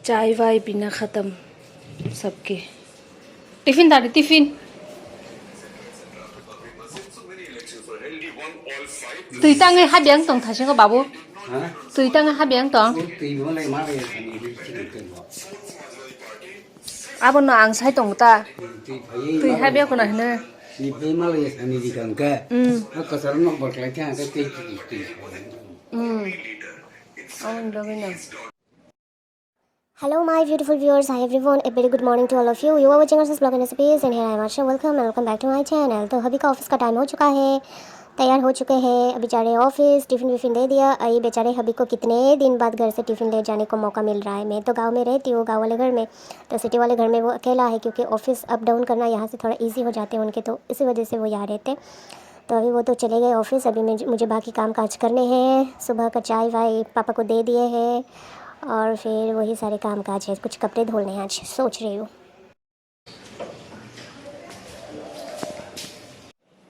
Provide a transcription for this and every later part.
चाय वाय पीना ख़त्म सबके। टिफ़िन दादी tiffin tùy ta ngay hai biếng tổng thả xin có bảo bố tùy ta ngay hai biếng tổng à bọn nó ăn sai tổng ta tùy hai biếng con này nè ông đâu bên nào. Hello my beautiful viewers, hi everyone, a very good morning to all of you. You are watching us blog and recipes and here I am Arsha. Welcome back to my channel. तो अभी का office का time हो चुका है, तैयार हो चुके हैं अभी जा रहे हैं ऑफिस। टिफ़िन विफ़िन दे दिया। ये बेचारे हबी को कितने दिन बाद घर से टिफ़िन ले जाने को मौका मिल रहा है। मैं तो गांव में रहती हूँ, गांव वाले घर में, तो सिटी वाले घर में वो अकेला है क्योंकि ऑफिस अप डाउन करना यहाँ से थोड़ा ईजी हो जाते हैं उनके, तो इसी वजह से वो यहाँ रहते। तो अभी वो तो चले गए ऑफिस। अभी मुझे बाकी काम काज करने हैं। सुबह का चाय वाय पापा को दे दिए हैं और फिर वही सारे काम काज है। कुछ कपड़े धोने हैं आज, सोच रही हूँ।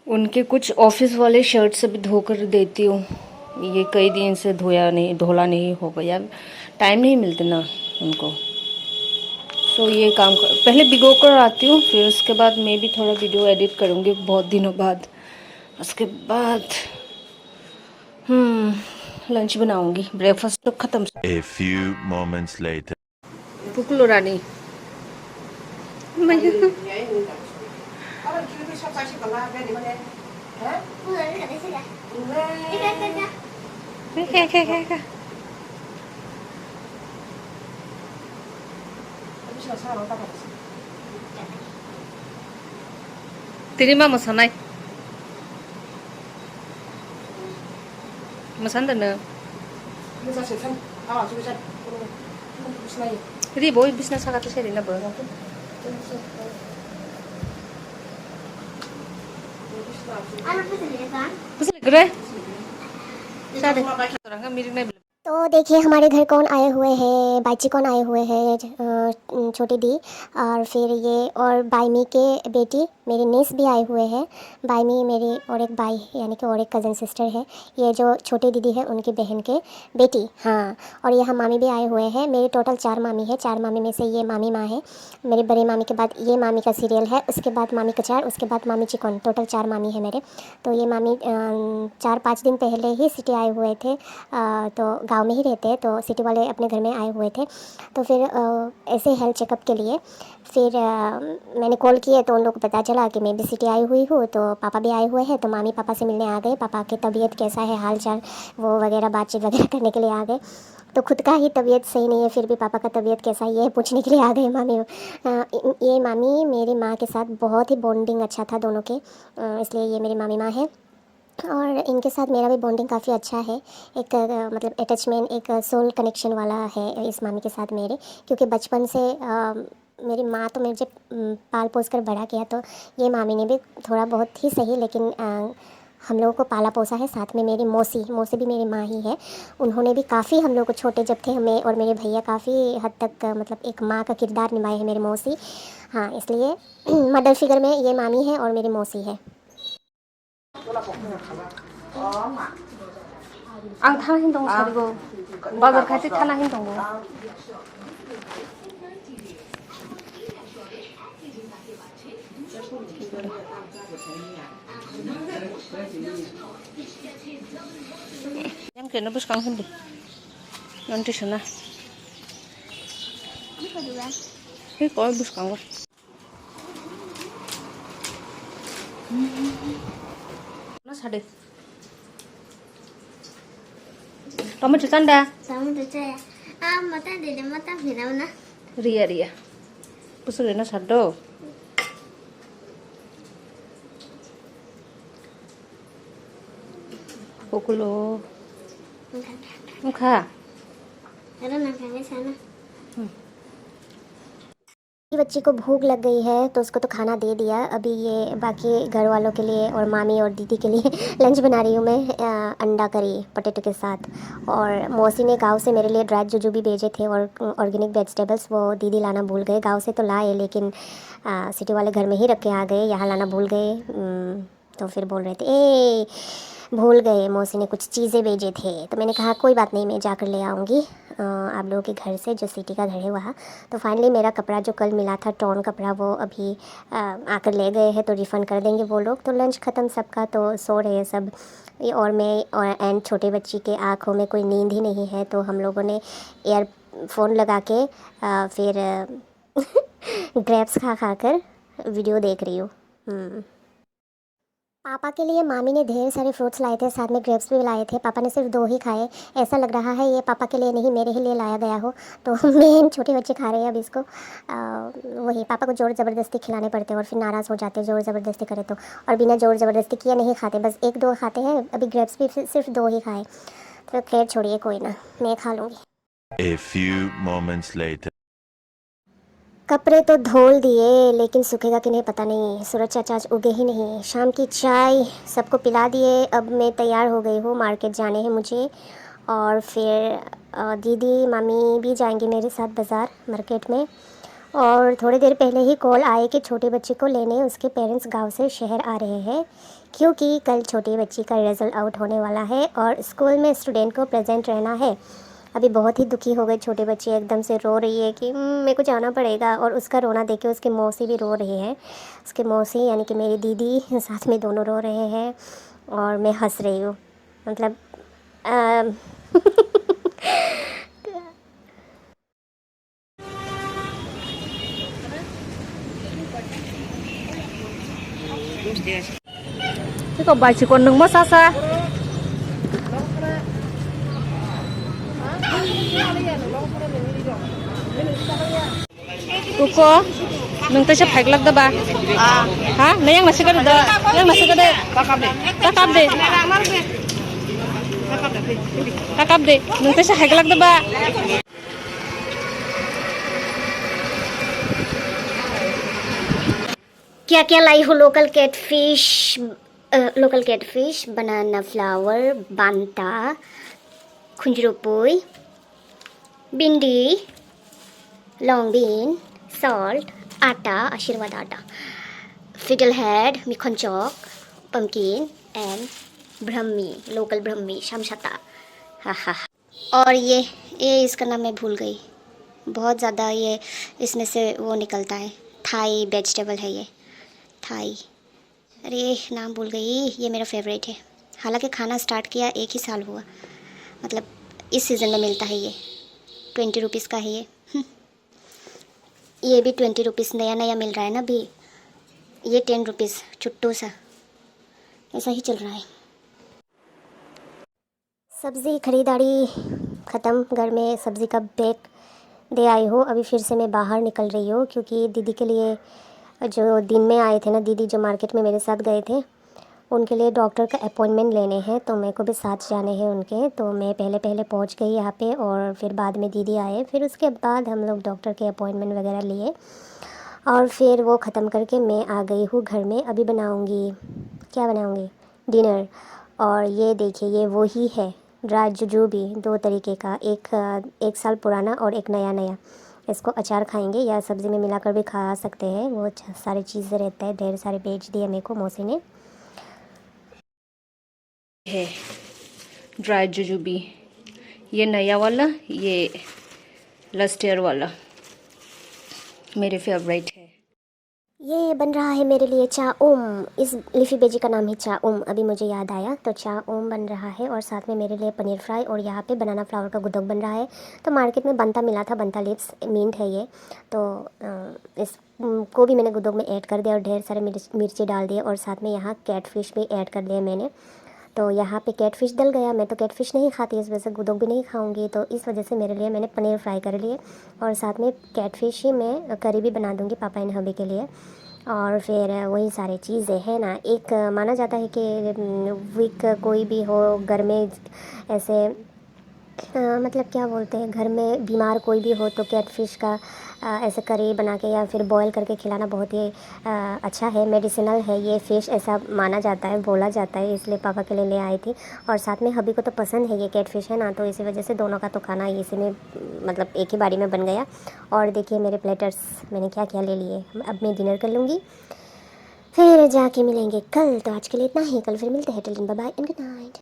उनके कुछ ऑफिस वाले शर्ट से भी धोकर देती हूँ। ये कई दिन से धोला नहीं हो गया, टाइम नहीं मिलता ना उनको। तो ये काम पहले भिगो कर आती हूँ, फिर उसके बाद मैं भी थोड़ा वीडियो एडिट करूँगी बहुत दिनों बाद। उसके बाद लंच बनाऊँगी, ब्रेकफास्ट तो ख़त्म। A few moments later. पुकलो Rani Terima masanay. Masan na. Hindi boy, business sa kato siya rin na ba? Pusali gre. Sade. Toranga meeting na. तो देखिए हमारे घर कौन आए हुए हैं, बाईची कौन आए हुए हैं, छोटी दी, और फिर ये और बाईमी के बेटी मेरी नीस भी आए हुए हैं। बाईमी मेरी और एक बाई यानी कि और एक कज़न सिस्टर है। ये जो छोटी दीदी है उनकी बहन के बेटी, हाँ। और यहाँ मामी भी आए हुए हैं। मेरी टोटल 4 मामी है। 4 मामी में से ये मामी माँ है। मेरी बड़ी मामी के बाद ये मामी का सीरियल है, उसके बाद मामी कचार, उसके बाद मामी चिकन। टोटल 4 मामी है मेरे। तो ये मामी 4-5 दिन पहले ही सिटी आए हुए थे, तो गांव में ही रहते हैं, तो सिटी वाले अपने घर में आए हुए थे। तो फिर ऐसे हेल्थ चेकअप के लिए फिर मैंने कॉल किया, तो उन लोगों को पता चला कि मैं भी सिटी आई हुई हूँ, तो पापा भी आए हुए हैं। तो मामी पापा से मिलने आ गए, पापा की तबीयत कैसा है, हाल चाल वो वगैरह बातचीत वगैरह करने के लिए आ गए। तो खुद का ही तबीयत सही नहीं है, फिर भी पापा का तबीयत कैसा है ये पूछने के लिए आ गए मामी। ये मामी मेरी माँ के साथ बहुत ही बॉन्डिंग अच्छा था दोनों के, इसलिए ये मेरी मामी माँ है। और इनके साथ मेरा भी बॉन्डिंग काफ़ी अच्छा है। एक मतलब अटैचमेंट, एक सोल कनेक्शन वाला है इस मामी के साथ मेरे, क्योंकि बचपन से मेरी माँ तो मुझे पाल पोस कर बड़ा किया, तो ये मामी ने भी थोड़ा बहुत ही सही, लेकिन हम लोगों को पाला पोसा है। साथ में मेरी मौसी भी मेरी माँ ही है। उन्होंने भी काफ़ी हम लोग को छोटे जब थे, हमें और मेरे भैया काफ़ी हद तक मतलब एक माँ का किरदार निभाए है मेरी मौसी, हाँ। इसलिए मदर फिगर में ये मामी है और मेरी मौसी है। Ang thang dong sabi ko. Bago kasi thanahin dong. Yang kena bus kang hindi. Nanti sana. Ini kau bus kang ko. Nó sao đi? टमाटर चंडा मता दे दे, मता फिराओ ना। रिया पुसले ना छड्डो पोकुलो मुखा अरे ना खाने साना। बच्ची को भूख लग गई है तो उसको तो खाना दे दिया। अभी ये बाकी घर वालों के लिए और मामी और दीदी के लिए लंच बना रही हूँ मैं, अंडा करी पोटैटो के साथ। और मौसी ने गांव से मेरे लिए ड्राई जो भी भेजे थे और ऑर्गेनिक वेजिटेबल्स, वो दीदी लाना भूल गए। गांव से तो लाए लेकिन सिटी वाले घर में ही रख के आ गए, यहाँ लाना भूल गए। तो फिर बोल रहे थे भूल गए, मौसी ने कुछ चीज़ें भेजे थे। तो मैंने कहा कोई बात नहीं, मैं जाकर ले आऊँगी आप लोगों के घर से, जो सिटी का घर है वहाँ। तो फाइनली मेरा कपड़ा जो कल मिला था टॉर्न कपड़ा, वो अभी आकर ले गए हैं, तो रिफ़ंड कर देंगे वो लोग। तो लंच ख़त्म सबका, तो सो रहे हैं सब। और मैं और एंड छोटे बच्ची के आँखों में कोई नींद ही नहीं है, तो हम लोगों ने ईयरफोन लगा के फिर ग्रेप्स खा कर वीडियो देख रही हूँ। पापा के लिए मामी ने ढेर सारे फ्रूट्स लाए थे, साथ में ग्रेप्स भी लाए थे। पापा ने सिर्फ 2 ही खाए। ऐसा लग रहा है ये पापा के लिए नहीं, मेरे ही लिए लाया गया हो। तो मैं छोटे बच्चे खा रहे हैं अब इसको। वही पापा को ज़ोर ज़बरदस्ती खिलाने पड़ते हैं और फिर नाराज़ हो जाते हैं ज़ोर ज़बरदस्ती करे तो। और बिना ज़ोर ज़बरदस्ती किए नहीं खाते, बस 1-2 खाते हैं। अभी ग्रेप्स भी सिर्फ 2 ही खाए। तो खैर छोड़िए, कोई ना, मैं खा लूँगी। A few moments later. कपड़े तो धोल दिए, लेकिन सूखेगा कि नहीं पता नहीं। सूरज चाचा आज उगे ही नहीं। शाम की चाय सबको पिला दिए। अब मैं तैयार हो गई हूँ, मार्केट जाने हैं मुझे। और फिर दीदी मामी भी जाएंगी मेरे साथ बाज़ार मार्केट में। और थोड़ी देर पहले ही कॉल आए कि छोटे बच्चे को लेने उसके पेरेंट्स गांव से शहर आ रहे हैं, क्योंकि कल छोटी बच्ची का रिज़ल्ट आउट होने वाला है और स्कूल में स्टूडेंट को प्रेजेंट रहना है। अभी बहुत ही दुखी हो गई छोटे बच्चे, एकदम से रो रही है कि मेरे को जाना पड़ेगा। और उसका रोना देख के उसके मौसी भी रो रही है। उसके मौसी यानी कि मेरी दीदी, साथ में दोनों रो रहे हैं और मैं हंस रही हूँ। मतलब Thế còn bài chỉ còn nướng mất xa xa. Kuko, nung ta siya paglag da ba? Ha? Nayang nasi ka da. Nayang nasi ka da. Kakap de. Kakap de. Nung ta siya paglag da ba? क्या क्या लाई हूँ? Local catfish, banana flower, बांता, खुंजरोपुई, भिंडी, long bean, salt, आटा, आशीर्वाद आटा, fiddle head, मिखन चौक, pumpkin and brahmi, local brahmi, शमशता। हा हा। और ये इसका नाम मैं भूल गई। बहुत ज़्यादा ये इसमें से वो निकलता है, थाई वेजिटेबल है ये, थाई। अरे नाम भूल गई। ये मेरा फेवरेट है। हालांकि खाना स्टार्ट किया 1 ही साल हुआ, मतलब इस सीज़न में मिलता है ये। 20 रुपीज़ का है ये। ये भी 20 रुपीज़ नया नया मिल रहा है ना अभी। ये 10 रुपीज़ चुट्टू सा, ऐसा ही चल रहा है। सब्ज़ी खरीदारी ख़त्म। घर में सब्ज़ी का बैग दे आई हूँ। अभी फिर से मैं बाहर निकल रही हूँ, क्योंकि दीदी के लिए, जो दिन में आए थे ना दीदी, जो मार्केट में मेरे साथ गए थे, उनके लिए डॉक्टर का अपॉइंटमेंट लेने हैं। तो मेरे को भी साथ जाने हैं उनके। तो मैं पहले पहुंच गई यहाँ पे, और फिर बाद में दीदी आए। फिर उसके बाद हम लोग डॉक्टर के अपॉइंटमेंट वगैरह लिए, और फिर वो ख़त्म करके मैं आ गई हूँ घर में। अभी बनाऊँगी, क्या बनाऊँगी? डिनर। और ये देखिए, ये वही है ड्राई जुजूबी, 2 तरीके का, एक साल पुराना और एक नया। इसको अचार खाएंगे या सब्ज़ी में मिलाकर भी खा सकते हैं। वो सारी चीज़ें रहता है। ढेर सारे बेच दिए मेरे को मौसी ने। है ड्राई जुजुबी, ये नया वाला, ये लस्टर वाला मेरे फेवरेट है। ये बन रहा है मेरे लिए चा ओम। इस लीफी वेजी का नाम है चा ओम, अभी मुझे याद आया। तो चा ओम बन रहा है, और साथ में मेरे लिए पनीर फ्राई, और यहाँ पे बनाना फ्लावर का गुदक बन रहा है। तो मार्केट में बनता मिला था, बनता लीव्स मींट है ये। तो इस को भी मैंने गुदक में ऐड कर दिया, और ढेर सारे मिर्ची डाल दिए, और साथ में यहाँ कैटफिश भी ऐड कर दिया मैंने। तो यहाँ पे कैटफिश डल गया। मैं तो कैटफिश नहीं खाती, इस वजह से गुदक भी नहीं खाऊंगी। तो इस वजह से मेरे लिए मैंने पनीर फ्राई कर लिए, और साथ में कैटफिश ही मैं करी भी बना दूंगी पापा एंड हबी के लिए। और फिर वही सारी चीज़ें हैं ना। एक माना जाता है कि वीक कोई भी हो घर में, ऐसे मतलब क्या बोलते हैं, घर में बीमार कोई भी हो, तो कैटफिश का ऐसे करी बना के या फिर बॉयल करके खिलाना बहुत ही अच्छा है, मेडिसिनल है ये फ़िश, ऐसा माना जाता है, बोला जाता है। इसलिए पापा के लिए ले आई थी, और साथ में हबी को तो पसंद है ये कैटफिश है ना, तो इसी वजह से दोनों का तो खाना इसी में, मतलब एक ही बारी में बन गया। और देखिए मेरे प्लेटर्स मैंने क्या क्या ले लिए। अब मैं डिनर कर लूँगी, फिर जाके मिलेंगे कल। तो आज के लिए इतना ही, कल फिर मिलते हैं। Till then bye bye and good night.